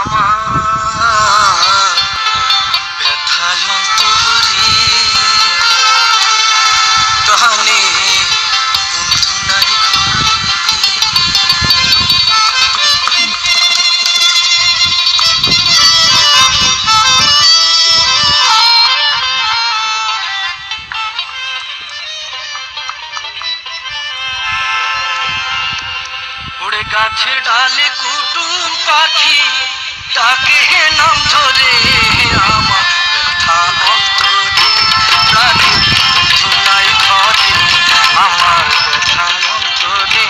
আমার ব্যথায় অন্তরে টানে বন্ধু নাই ঘরে। ওড়ে গাছে ডালে কুটুম পাখি ডাকে নাম ধরে আমার ব্যথা অন্তরে প্রাণে বন্ধু নাই ঘরে। আমার ব্যথা অন্তরে